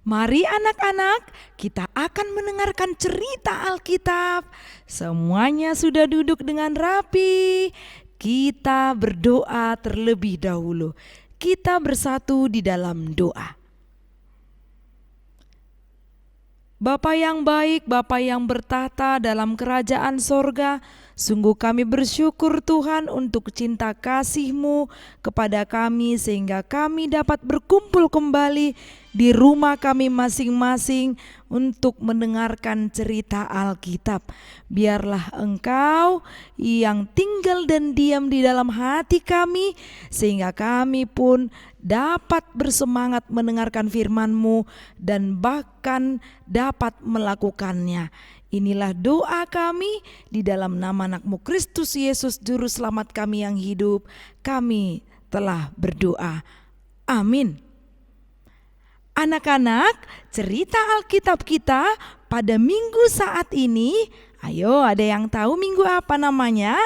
Mari anak-anak, kita akan mendengarkan cerita Alkitab. Semuanya sudah duduk dengan rapi. Kita berdoa terlebih dahulu. Kita bersatu di dalam doa. Bapa yang baik, Bapa yang bertahta dalam kerajaan sorga, sungguh kami bersyukur Tuhan untuk cinta kasih-Mu kepada kami sehingga kami dapat berkumpul kembali di rumah kami masing-masing untuk mendengarkan cerita Alkitab. Biarlah Engkau yang tinggal dan diam di dalam hati kami sehingga kami pun dapat bersemangat mendengarkan firman-Mu dan bahkan dapat melakukannya. Inilah doa kami di dalam nama anak-Mu Kristus Yesus Juru Selamat kami yang hidup. Kami telah berdoa. Amin. Anak-anak, cerita Alkitab kita pada minggu saat ini, ayo ada yang tahu minggu apa namanya?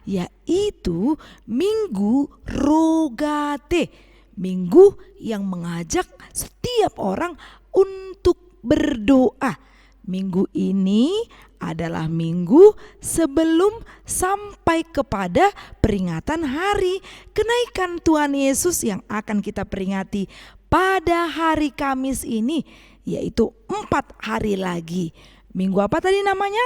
Yaitu Minggu Rogate. Minggu yang mengajak setiap orang untuk berdoa. Minggu ini adalah minggu sebelum sampai kepada peringatan hari kenaikan Tuhan Yesus yang akan kita peringati pada hari Kamis ini, yaitu 4 hari lagi. Minggu apa tadi namanya?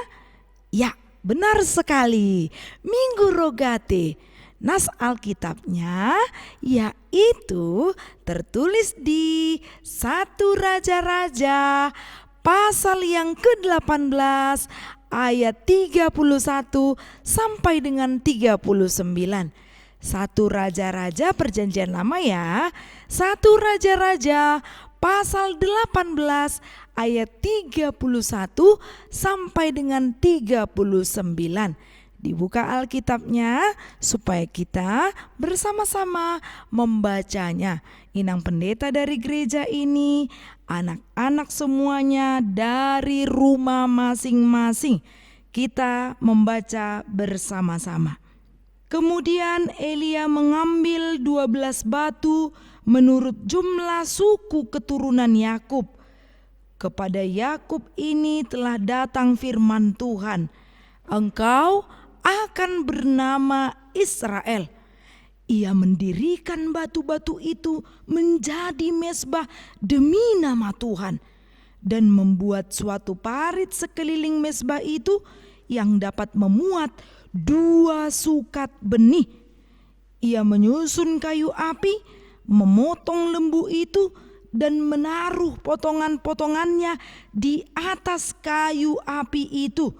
Ya, benar sekali, Minggu Rogate. Nas Alkitabnya yaitu tertulis di 1 Raja-Raja pasal yang ke-18 ayat 31 sampai dengan 39. 1 Raja-Raja Perjanjian Lama ya. 1 Raja-Raja pasal 18 ayat 31 sampai dengan 39. Dibuka Alkitabnya supaya kita bersama-sama membacanya. Inang pendeta dari gereja ini, anak-anak semuanya dari rumah masing-masing, kita membaca bersama-sama. Kemudian Elia mengambil 12 batu menurut jumlah suku keturunan Yakub. Kepada Yakub ini telah datang firman Tuhan, engkau akan bernama Israel. Ia mendirikan batu-batu itu menjadi mezbah demi nama Tuhan dan membuat suatu parit sekeliling mezbah itu yang dapat memuat 2 sukat benih. Ia menyusun kayu api, memotong lembu itu dan menaruh potongan-potongannya di atas kayu api itu.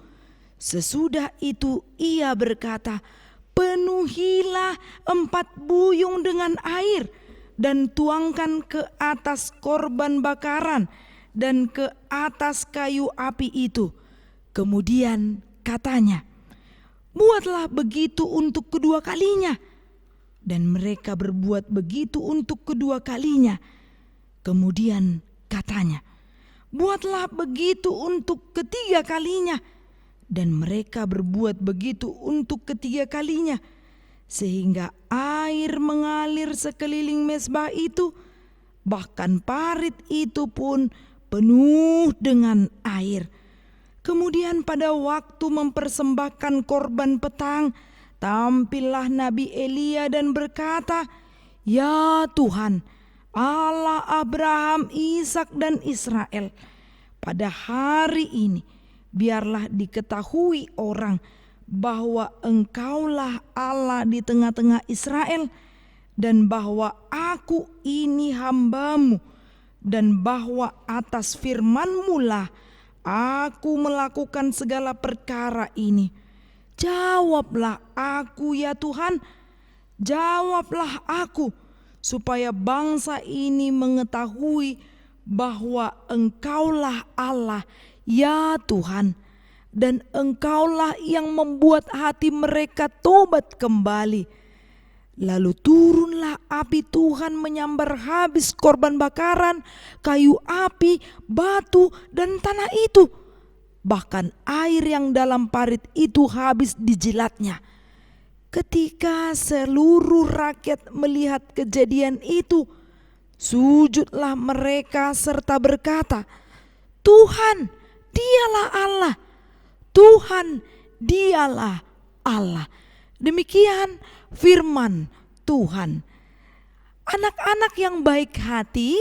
Sesudah itu ia berkata, penuhilah 4 buyung dengan air dan tuangkan ke atas korban bakaran dan ke atas kayu api itu. Kemudian katanya, buatlah begitu untuk kedua kalinya. Dan mereka berbuat begitu untuk kedua kalinya. Kemudian katanya, buatlah begitu untuk ketiga kalinya. Dan mereka berbuat begitu untuk ketiga kalinya, sehingga air mengalir sekeliling mezbah itu, bahkan parit itu pun penuh dengan air. Kemudian pada waktu mempersembahkan korban petang, tampillah Nabi Elia dan berkata, ya Tuhan, Allah Abraham, Ishak dan Israel, pada hari ini biarlah diketahui orang bahwa Engkaulah Allah di tengah-tengah Israel, dan bahwa aku ini hamba-Mu, dan bahwa atas firman-Mu lah aku melakukan segala perkara ini. Jawablah aku ya Tuhan, jawablah aku, supaya bangsa ini mengetahui bahwa Engkaulah Allah ya Tuhan, dan Engkaulah yang membuat hati mereka tobat kembali. Lalu turunlah api Tuhan menyambar habis korban bakaran, kayu api, batu, dan tanah itu. Bahkan air yang dalam parit itu habis dijilatnya. Ketika seluruh rakyat melihat kejadian itu, Sujudlah mereka serta berkata, Tuhan, dialah Allah. Tuhan, dialah Allah. Demikian firman Tuhan. Anak-anak yang baik hati,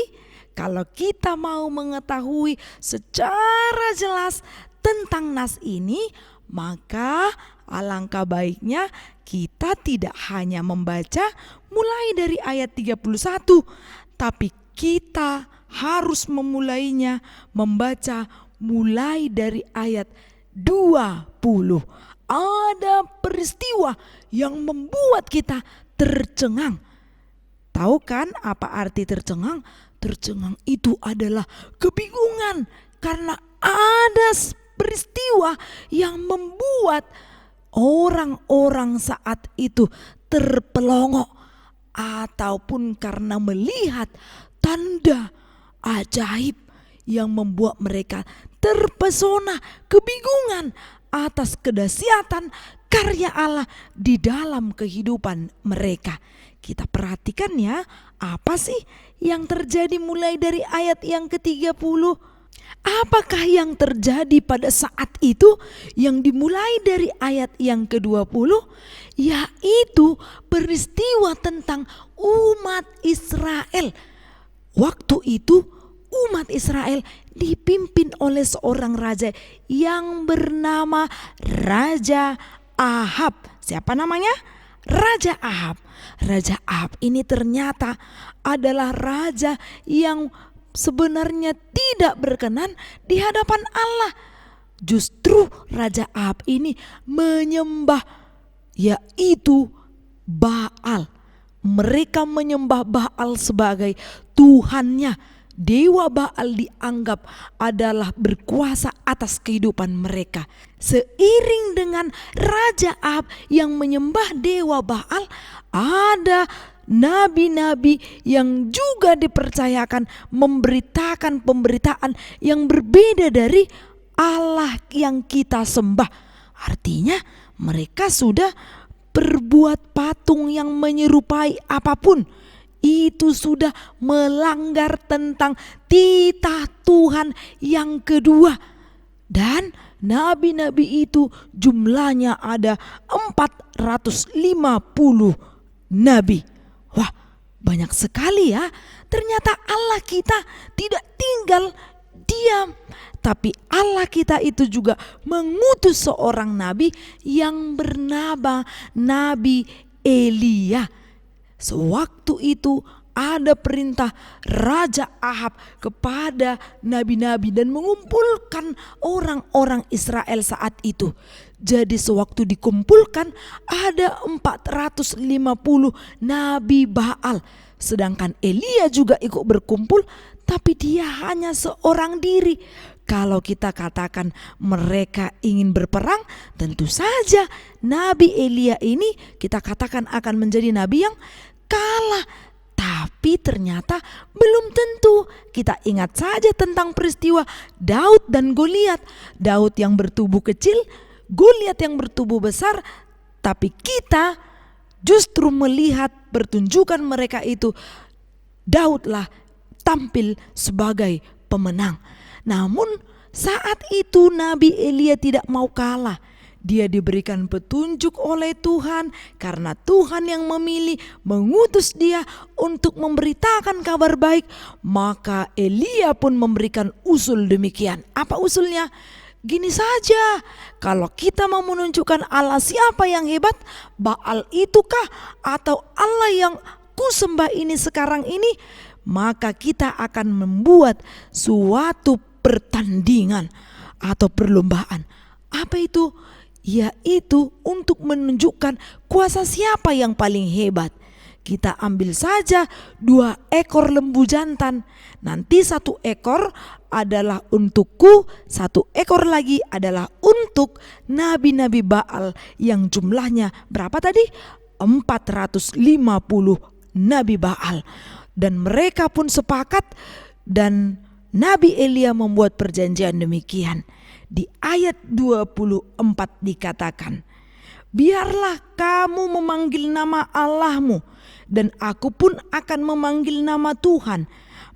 kalau kita mau mengetahui secara jelas tentang nas ini, maka alangkah baiknya kita tidak hanya membaca mulai dari ayat 31, tapi kita harus memulainya membaca mulai dari ayat 20. Ada peristiwa yang membuat kita tercengang. Tahu kan apa arti tercengang? Tercengang itu adalah kebingungan karena ada peristiwa yang membuat orang-orang saat itu terpelongo, ataupun karena melihat tanda ajaib yang membuat mereka terpesona, kebingungan atas kedahsyatan karya Allah di dalam kehidupan mereka. Kita perhatikan ya, apa sih yang terjadi mulai dari ayat yang ke-30? Apakah yang terjadi pada saat itu yang dimulai dari ayat yang ke-20? Yaitu peristiwa tentang umat Israel. Waktu itu umat Israel dipimpin oleh seorang raja yang bernama Raja Ahab. Siapa namanya? Raja Ahab. Raja Ahab ini ternyata adalah raja yang sebenarnya tidak berkenan di hadapan Allah. Justru Raja Ahab ini menyembah yaitu Baal. Mereka menyembah Baal sebagai Tuhannya. Dewa Baal dianggap adalah berkuasa atas kehidupan mereka. Seiring dengan Raja Ahab yang menyembah Dewa Baal, ada nabi-nabi yang juga dipercayakan memberitakan pemberitaan yang berbeda dari Allah yang kita sembah. Artinya mereka sudah berbuat patung yang menyerupai apapun. Itu sudah melanggar tentang titah Tuhan yang kedua. Dan nabi-nabi itu jumlahnya ada 450 nabi. Wah, banyak sekali ya. Ternyata Allah kita tidak tinggal diam, tapi Allah kita itu juga mengutus seorang nabi yang bernama Nabi Elia. Sewaktu itu ada perintah Raja Ahab kepada nabi-nabi dan mengumpulkan orang-orang Israel saat itu. Jadi sewaktu dikumpulkan ada 450 nabi Baal. Sedangkan Elia juga ikut berkumpul, tapi dia hanya seorang diri. Kalau kita katakan mereka ingin berperang, tentu saja Nabi Elia ini kita katakan akan menjadi nabi yang kalah. Tapi ternyata belum tentu. Kita ingat saja tentang peristiwa Daud dan Goliat. Daud yang bertubuh kecil, Goliat yang bertubuh besar. Tapi kita justru melihat pertunjukan mereka itu, Daudlah tampil sebagai pemenang. Namun saat itu Nabi Elia tidak mau kalah. Dia diberikan petunjuk oleh Tuhan karena Tuhan yang memilih, mengutus dia untuk memberitakan kabar baik. Maka Elia pun memberikan usul demikian. Apa usulnya? Gini saja, kalau kita mau menunjukkan Allah siapa yang hebat, Baal itukah atau Allah yang kusembah ini sekarang ini, maka kita akan membuat suatu pertandingan atau perlombaan. Apa itu? Yaitu untuk menunjukkan kuasa siapa yang paling hebat. Kita ambil saja 2 ekor lembu jantan. Nanti 1 ekor adalah untukku, 1 ekor lagi adalah untuk nabi-nabi Baal yang jumlahnya berapa tadi? 450 nabi Baal. Dan mereka pun sepakat dan Nabi Elia membuat perjanjian demikian. Di ayat 24 dikatakan, biarlah kamu memanggil nama Allahmu dan aku pun akan memanggil nama Tuhan.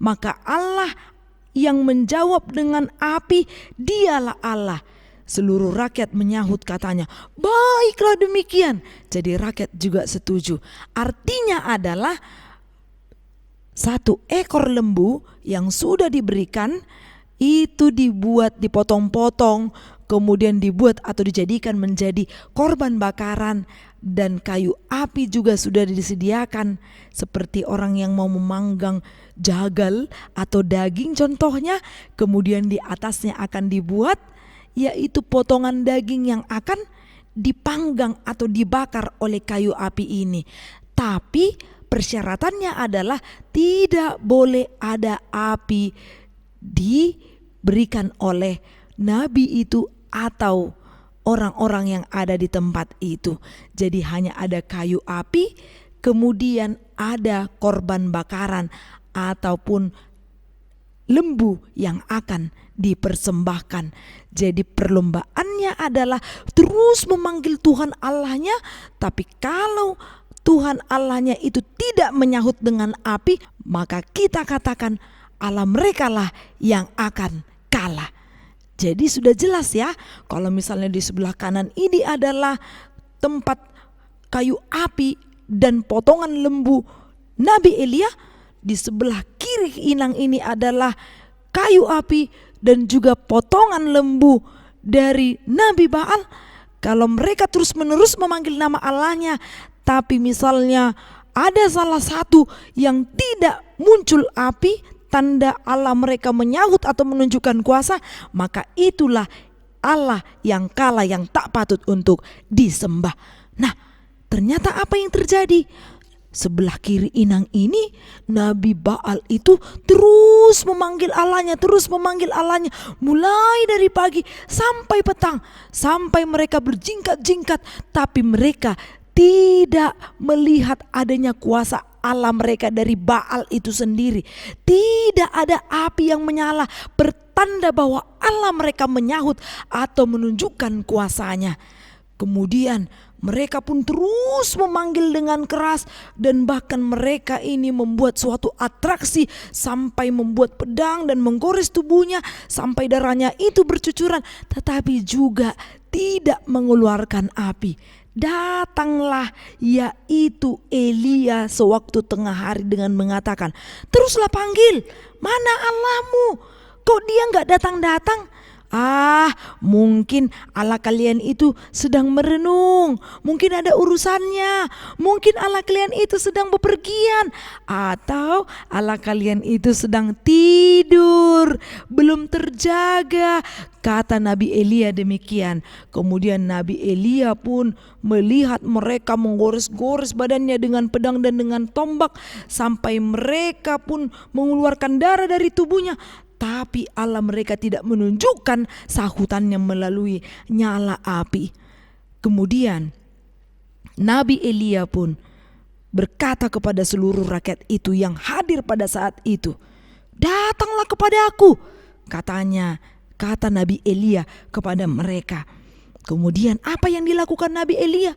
Maka Allah yang menjawab dengan api, dialah Allah. Seluruh rakyat menyahut katanya, baiklah demikian. Jadi rakyat juga setuju. Artinya adalah satu ekor lembu yang sudah diberikan itu dibuat dipotong-potong, kemudian dibuat atau dijadikan menjadi korban bakaran, dan kayu api juga sudah disediakan seperti orang yang mau memanggang jagal atau daging contohnya. Kemudian di atasnya akan dibuat yaitu potongan daging yang akan dipanggang atau dibakar oleh kayu api ini. Tapi persyaratannya adalah tidak boleh ada api diberikan oleh nabi itu atau orang-orang yang ada di tempat itu. Jadi hanya ada kayu api, kemudian ada korban bakaran ataupun lembu yang akan dipersembahkan. Jadi perlombaannya adalah terus memanggil Tuhan Allahnya, tapi kalau Tuhan Allahnya itu tidak menyahut dengan api, maka kita katakan Allah mereka lah yang akan kalah. Jadi sudah jelas ya, kalau misalnya di sebelah kanan ini adalah tempat kayu api dan potongan lembu Nabi Elia, di sebelah kiri inang ini adalah kayu api dan juga potongan lembu dari Nabi Baal. Kalau mereka terus menerus memanggil nama Allahnya, tapi misalnya ada salah satu yang tidak muncul api, tanda Allah mereka menyahut atau menunjukkan kuasa, maka itulah Allah yang kalah, yang tak patut untuk disembah. Nah, ternyata apa yang terjadi? Sebelah kiri inang ini Nabi Baal itu terus memanggil Allahnya, mulai dari pagi sampai petang, sampai mereka berjingkat-jingkat, tapi mereka tidak melihat adanya kuasa Allah mereka dari Baal itu sendiri. Tidak ada api yang menyala, pertanda bahwa Allah mereka menyahut atau menunjukkan kuasanya. Kemudian mereka pun terus memanggil dengan keras, dan bahkan mereka ini membuat suatu atraksi sampai membuat pedang dan menggores tubuhnya sampai darahnya itu bercucuran, tetapi juga tidak mengeluarkan api. Datanglah yaitu Elia sewaktu tengah hari dengan mengatakan, teruslah panggil, mana Allahmu? Kok dia gak datang-datang? Mungkin Allah kalian itu sedang merenung, mungkin ada urusannya, mungkin Allah kalian itu sedang bepergian, atau Allah kalian itu sedang tidur, belum terjaga, kata Nabi Elia demikian. Kemudian Nabi Elia pun melihat mereka menggores-gores badannya dengan pedang dan dengan tombak, sampai mereka pun mengeluarkan darah dari tubuhnya. Tapi Allah mereka tidak menunjukkan sahutannya melalui nyala api. Kemudian Nabi Elia pun berkata kepada seluruh rakyat itu yang hadir pada saat itu, datanglah kepada aku, katanya, kata Nabi Elia kepada mereka. Kemudian apa yang dilakukan Nabi Elia?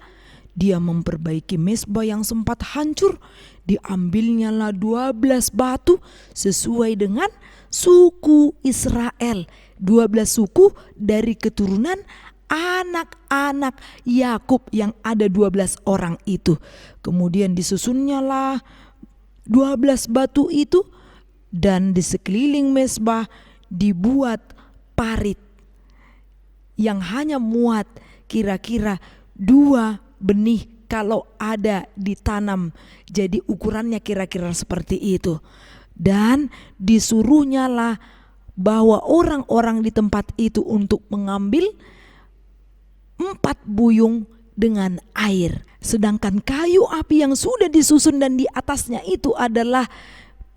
Dia memperbaiki mezbah yang sempat hancur. Diambilnyalah 12 batu sesuai dengan suku Israel, 12 suku dari keturunan anak-anak Yakub yang ada 12 orang itu. Kemudian disusunnyalah 12 batu itu, dan di sekeliling mezbah dibuat parit yang hanya muat kira-kira 2 benih kalau ada ditanam. Jadi ukurannya kira-kira seperti itu. Dan disuruhnya lah bahwa orang-orang di tempat itu untuk mengambil 4 buyung dengan air. Sedangkan kayu api yang sudah disusun dan di atasnya itu adalah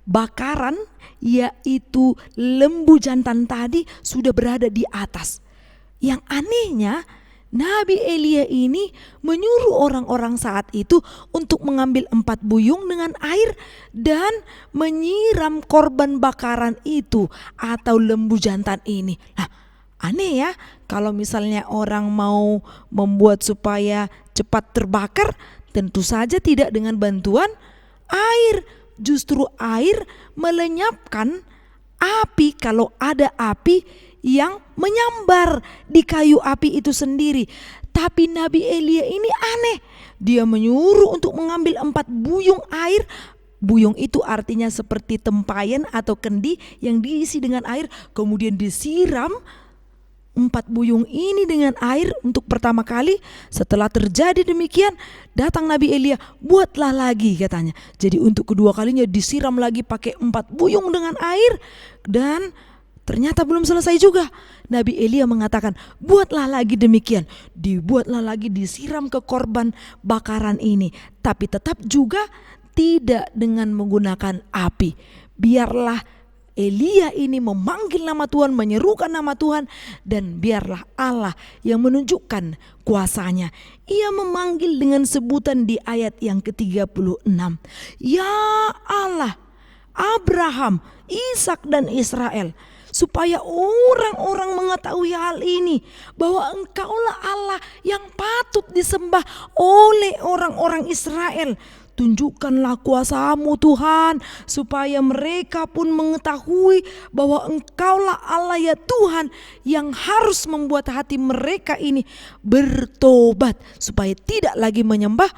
bakaran, yaitu lembu jantan tadi, sudah berada di atas. Yang anehnya, Nabi Elia ini menyuruh orang-orang saat itu untuk mengambil 4 buyung dengan air dan menyiram korban bakaran itu atau lembu jantan ini. Nah, aneh ya, kalau misalnya orang mau membuat supaya cepat terbakar, tentu saja tidak dengan bantuan air. Justru air melenyapkan api kalau ada api yang menyambar di kayu api itu sendiri. Tapi Nabi Elia ini aneh. Dia menyuruh untuk mengambil 4 buyung air. Buyung itu artinya seperti tempayan atau kendi yang diisi dengan air. Kemudian disiram 4 buyung ini dengan air untuk pertama kali. Setelah terjadi demikian, datang Nabi Elia, buatlah lagi katanya. Jadi untuk kedua kalinya disiram lagi pakai 4 buyung dengan air. Dan ternyata belum selesai juga. Nabi Elia mengatakan, buatlah lagi demikian. Dibuatlah lagi, disiram ke korban bakaran ini. Tapi tetap juga tidak dengan menggunakan api. Biarlah Elia ini memanggil nama Tuhan, menyerukan nama Tuhan, dan biarlah Allah yang menunjukkan kuasanya. Ia memanggil dengan sebutan di ayat yang ke-36. Ya Allah, Abraham, Ishak dan Israel, supaya orang-orang mengetahui hal ini, bahwa Engkaulah Allah yang patut disembah oleh orang-orang Israel. Tunjukkanlah kuasa-Mu Tuhan, supaya mereka pun mengetahui bahwa Engkaulah Allah ya Tuhan, yang harus membuat hati mereka ini bertobat, supaya tidak lagi menyembah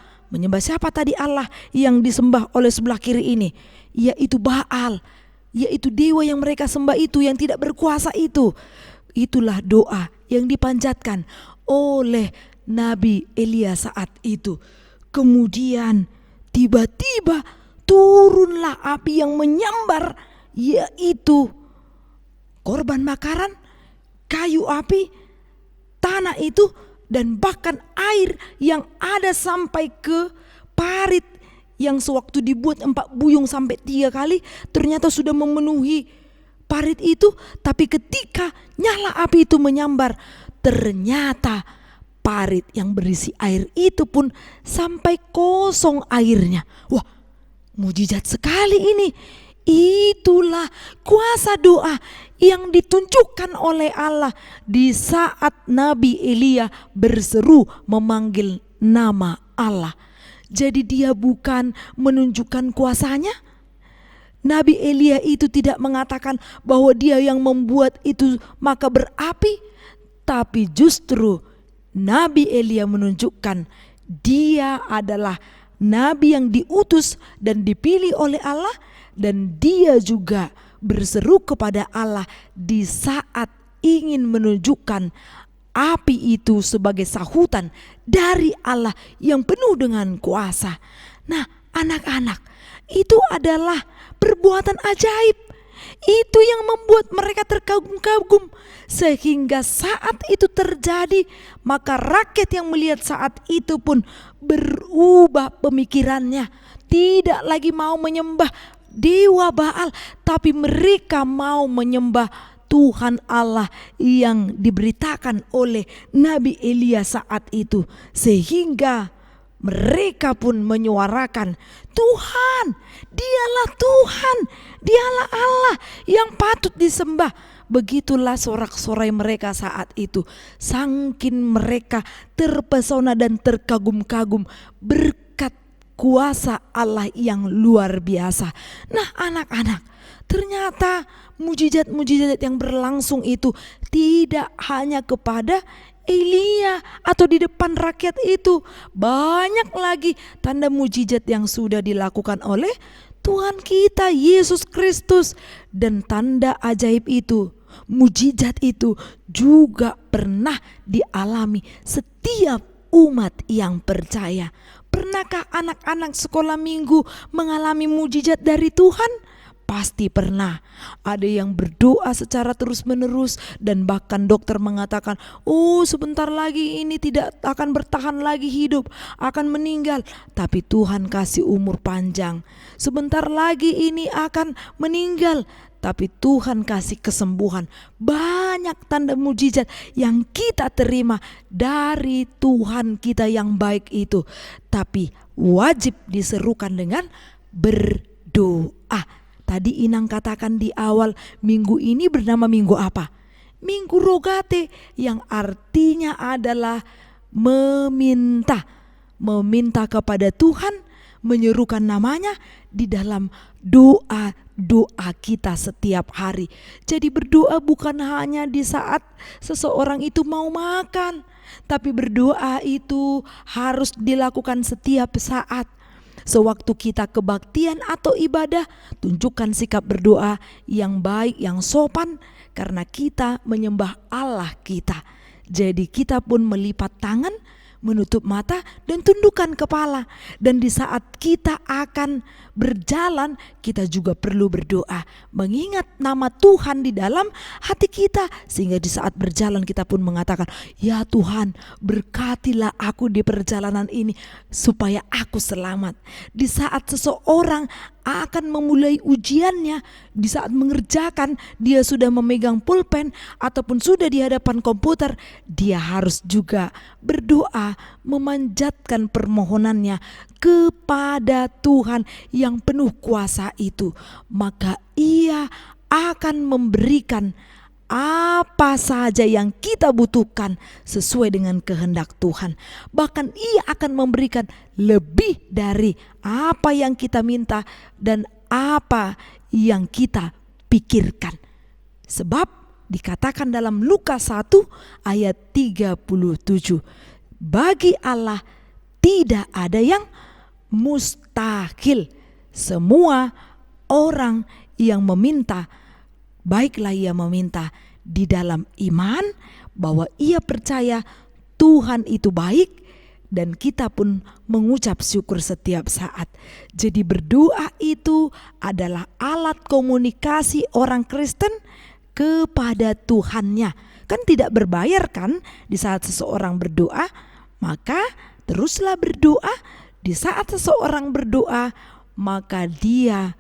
siapa tadi Allah yang disembah oleh sebelah kiri ini, yaitu Baal, yaitu dewa yang mereka sembah itu, yang tidak berkuasa itu. Itulah doa yang dipanjatkan oleh Nabi Elia saat itu. Kemudian tiba-tiba turunlah api yang menyambar, yaitu korban bakaran, kayu api, tanah itu, dan bahkan air yang ada sampai ke parit yang sewaktu dibuat 4 buyung sampai 3 kali ternyata sudah memenuhi parit itu. Tapi ketika nyala api itu menyambar, ternyata parit yang berisi air itu pun sampai kosong airnya. Wah, mujizat sekali ini. Itulah kuasa doa yang ditunjukkan oleh Allah di saat Nabi Elia berseru memanggil nama Allah. Jadi dia bukan menunjukkan kuasanya. Nabi Elia itu tidak mengatakan bahwa dia yang membuat itu maka berapi, tapi justru Nabi Elia menunjukkan dia adalah nabi yang diutus dan dipilih oleh Allah, dan dia juga berseru kepada Allah di saat ingin menunjukkan api itu sebagai sahutan dari Allah yang penuh dengan kuasa. Nah, anak-anak, itu adalah perbuatan ajaib. Itu yang membuat mereka terkagum-kagum, sehingga saat itu terjadi, maka rakyat yang melihat saat itu pun berubah pemikirannya. Tidak lagi mau menyembah dewa Baal, tapi mereka mau menyembah Tuhan Allah yang diberitakan oleh Nabi Elia saat itu. Sehingga mereka pun menyuarakan, Tuhan, dialah Tuhan, dialah Allah yang patut disembah. Begitulah sorak-sorai mereka saat itu. Saking mereka terpesona dan terkagum-kagum berkat kuasa Allah yang luar biasa. Nah, anak-anak, ternyata mujizat-mujizat yang berlangsung itu tidak hanya kepada Elia atau di depan rakyat itu. Banyak lagi tanda mujizat yang sudah dilakukan oleh Tuhan kita Yesus Kristus. Dan tanda ajaib itu, mujizat itu juga pernah dialami setiap umat yang percaya. Pernahkah anak-anak sekolah minggu mengalami mujizat dari Tuhan? Pasti pernah. Ada yang berdoa secara terus-menerus dan bahkan dokter mengatakan, oh sebentar lagi ini tidak akan bertahan lagi hidup, akan meninggal. Tapi Tuhan kasih umur panjang. Sebentar lagi ini akan meninggal, tapi Tuhan kasih kesembuhan. Banyak tanda mujizat yang kita terima dari Tuhan kita yang baik itu. Tapi wajib diserukan dengan berdoa. Tadi Inang katakan di awal, minggu ini bernama minggu apa? Minggu Rogate, yang artinya adalah meminta. Meminta kepada Tuhan, menyerukan namanya di dalam doa kita setiap hari. Jadi berdoa bukan hanya di saat seseorang itu mau makan, tapi berdoa itu harus dilakukan setiap saat. Sewaktu kita kebaktian atau ibadah, tunjukkan sikap berdoa yang baik, yang sopan, karena kita menyembah Allah kita. Jadi kita pun melipat tangan, menutup mata, dan tundukkan kepala. Dan di saat kita akan berjalan, kita juga perlu berdoa, mengingat nama Tuhan di dalam hati kita, sehingga di saat berjalan kita pun mengatakan, ya Tuhan, berkatilah aku di perjalanan ini supaya aku selamat. Di saat seseorang akan memulai ujiannya, di saat mengerjakan, dia sudah memegang pulpen ataupun sudah di hadapan komputer, dia harus juga berdoa, memanjatkan permohonannya kepada Tuhan yang penuh kuasa itu. Maka ia akan memberikan apa saja yang kita butuhkan sesuai dengan kehendak Tuhan. Bahkan ia akan memberikan lebih dari apa yang kita minta dan apa yang kita pikirkan. Sebab dikatakan dalam Lukas 1 ayat 37, bagi Allah tidak ada yang mustahil. Semua orang yang meminta, baiklah ia meminta di dalam iman bahwa ia percaya Tuhan itu baik, dan kita pun mengucap syukur setiap saat. Jadi berdoa itu adalah alat komunikasi orang Kristen kepada Tuhannya. Kan tidak berbayar kan di saat seseorang berdoa, maka teruslah berdoa. Di saat seseorang berdoa, maka dia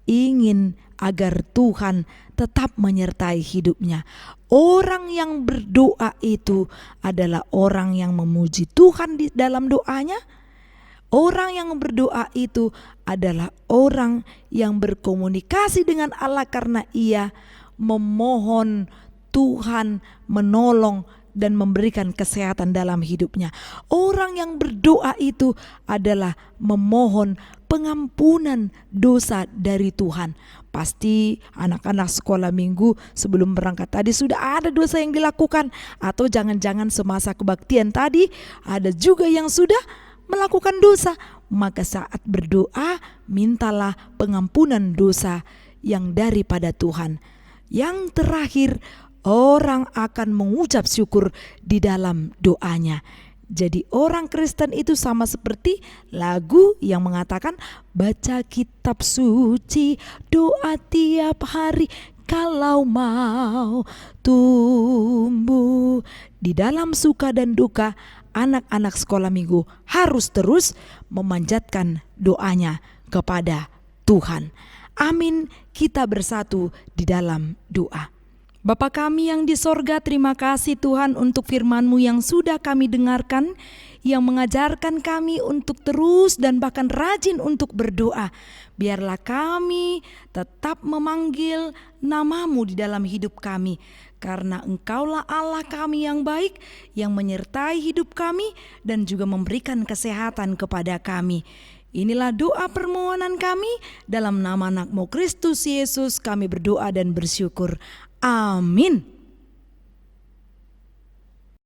ingin agar Tuhan tetap menyertai hidupnya. Orang yang berdoa itu adalah orang yang memuji Tuhan di dalam doanya. Orang yang berdoa itu adalah orang yang berkomunikasi dengan Allah karena ia memohon Tuhan menolong dan memberikan kesehatan dalam hidupnya. Orang yang berdoa itu adalah memohon pengampunan dosa dari Tuhan. Pasti anak-anak sekolah minggu sebelum berangkat tadi sudah ada dosa yang dilakukan, atau jangan-jangan semasa kebaktian tadi ada juga yang sudah melakukan dosa. Maka saat berdoa, mintalah pengampunan dosa yang daripada Tuhan. Yang terakhir, orang akan mengucap syukur di dalam doanya. Jadi orang Kristen itu sama seperti lagu yang mengatakan, baca kitab suci, doa tiap hari, kalau mau tumbuh. Di dalam suka dan duka, anak-anak sekolah minggu harus terus memanjatkan doanya kepada Tuhan. Amin, kita bersatu di dalam doa. Bapa kami yang di sorga, terima kasih Tuhan untuk firman-Mu yang sudah kami dengarkan, yang mengajarkan kami untuk terus dan bahkan rajin untuk berdoa. Biarlah kami tetap memanggil nama-Mu di dalam hidup kami, karena Engkaulah Allah kami yang baik, yang menyertai hidup kami dan juga memberikan kesehatan kepada kami. Inilah doa permohonan kami, dalam nama anak-Mu Kristus Yesus kami berdoa dan bersyukur. Amin.